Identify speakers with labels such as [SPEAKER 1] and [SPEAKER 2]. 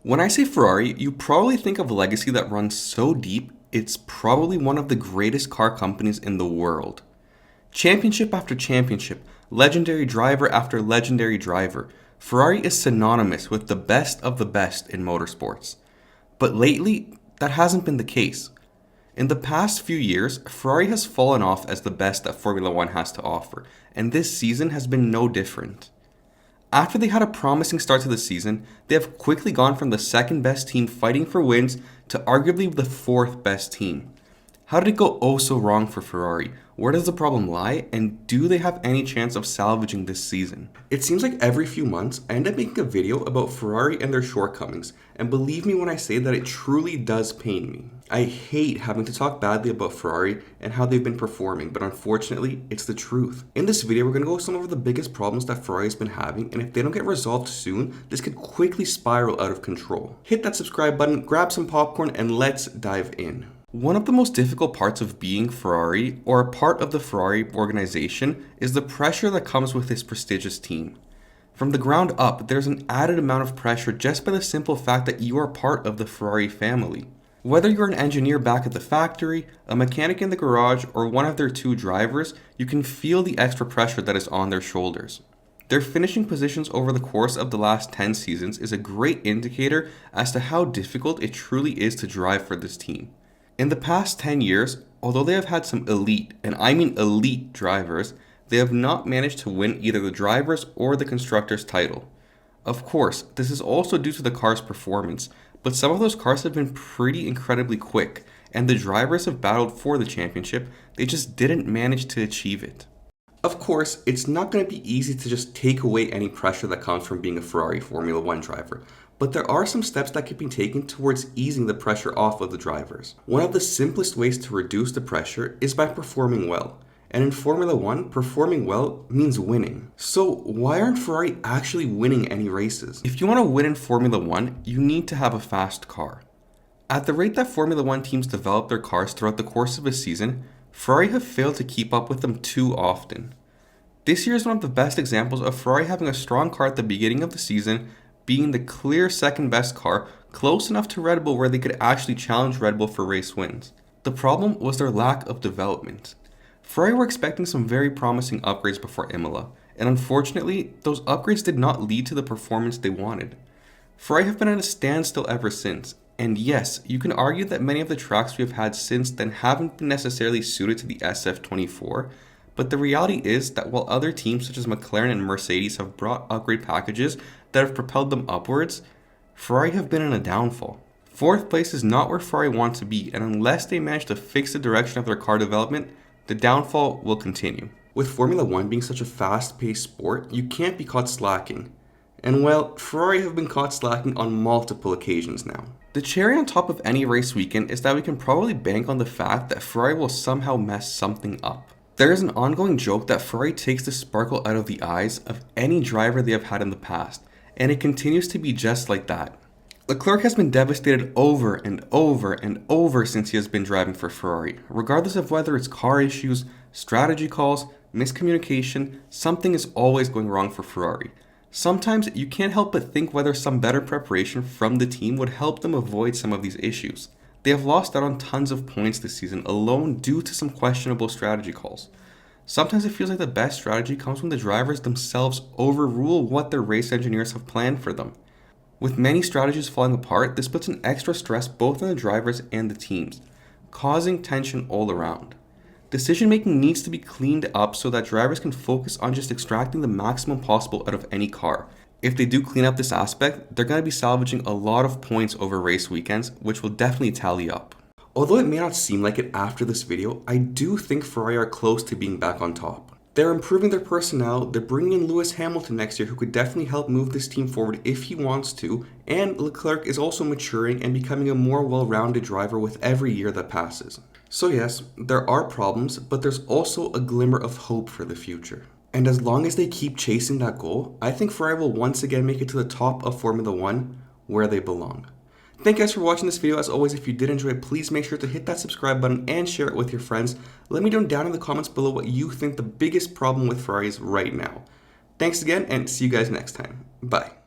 [SPEAKER 1] When I say Ferrari, you probably think of a legacy that runs so deep, it's probably one of the greatest car companies in the world. Championship after championship, legendary driver after legendary driver, Ferrari is synonymous with the best of the best in motorsports. But lately, that hasn't been the case. In the past few years, Ferrari has fallen off as the best that Formula One has to offer, and this season has been no different. After they had a promising start to the season, they have quickly gone from the second best team fighting for wins to arguably the fourth best team. How did it go oh so wrong for Ferrari? Where does the problem lie? And do they have any chance of salvaging this season? It seems like every few months I end up making a video about Ferrari and their shortcomings, and believe me when I say that it truly does pain me. I hate having to talk badly about Ferrari and how they've been performing, but unfortunately, it's the truth. In this video, we're going to go over some of the biggest problems that Ferrari's been having, and if they don't get resolved soon, this could quickly spiral out of control. Hit that subscribe button, grab some popcorn, and let's dive in. One of the most difficult parts of being Ferrari, or a part of the Ferrari organization, is the pressure that comes with this prestigious team. From the ground up, there's an added amount of pressure just by the simple fact that you are part of the Ferrari family. Whether you're an engineer back at the factory, a mechanic in the garage, or one of their two drivers, you can feel the extra pressure that is on their shoulders. Their finishing positions over the course of the last 10 seasons is a great indicator as to how difficult it truly is to drive for this team. In the past 10 years, although they have had some elite, and I mean elite drivers, they have not managed to win either the drivers or the constructors title. Of course, this is also due to the car's performance, but some of those cars have been pretty incredibly quick, and the drivers have battled for the championship, they just didn't manage to achieve it. Of course, it's not going to be easy to just take away any pressure that comes from being a Ferrari Formula One driver, but there are some steps that can be taken towards easing the pressure off of the drivers. One of the simplest ways to reduce the pressure is by performing well. And in Formula One, performing well means winning. So why aren't Ferrari actually winning any races? If you want to win in Formula One, you need to have a fast car. At the rate that Formula One teams develop their cars throughout the course of a season, Ferrari have failed to keep up with them too often. This year is one of the best examples of Ferrari having a strong car at the beginning of the season, being the clear second best car, close enough to Red Bull where they could actually challenge Red Bull for race wins. The problem was their lack of development. Ferrari were expecting some very promising upgrades before Imola, and unfortunately, those upgrades did not lead to the performance they wanted. Ferrari have been at a standstill ever since, and yes, you can argue that many of the tracks we have had since then haven't been necessarily suited to the SF24, but the reality is that while other teams such as McLaren and Mercedes have brought upgrade packages that have propelled them upwards, Ferrari have been in a downfall. Fourth place is not where Ferrari want to be, and unless they manage to fix the direction of their car development, the downfall will continue. With Formula One being such a fast-paced sport, you can't be caught slacking. And well, Ferrari have been caught slacking on multiple occasions now. The cherry on top of any race weekend is that we can probably bank on the fact that Ferrari will somehow mess something up. There is an ongoing joke that Ferrari takes the sparkle out of the eyes of any driver they have had in the past, and it continues to be just like that. Leclerc has been devastated over and over and over since he has been driving for Ferrari. Regardless of whether it's car issues, strategy calls, miscommunication, something is always going wrong for Ferrari. Sometimes you can't help but think whether some better preparation from the team would help them avoid some of these issues. They have lost out on tons of points this season alone due to some questionable strategy calls. Sometimes it feels like the best strategy comes when the drivers themselves overrule what their race engineers have planned for them. With many strategies falling apart, this puts an extra stress both on the drivers and the teams, causing tension all around. Decision making needs to be cleaned up so that drivers can focus on just extracting the maximum possible out of any car. If they do clean up this aspect, they're going to be salvaging a lot of points over race weekends, which will definitely tally up. Although it may not seem like it after this video, I do think Ferrari are close to being back on top. They're improving their personnel, they're bringing in Lewis Hamilton next year who could definitely help move this team forward if he wants to, and Leclerc is also maturing and becoming a more well-rounded driver with every year that passes. So yes, there are problems, but there's also a glimmer of hope for the future. And as long as they keep chasing that goal, I think Ferrari will once again make it to the top of Formula One, where they belong. Thank you guys for watching this video. As always, if you did enjoy it, please make sure to hit that subscribe button and share it with your friends. Let me know down in the comments below what you think the biggest problem with Ferrari is right now. Thanks again, and see you guys next time. Bye.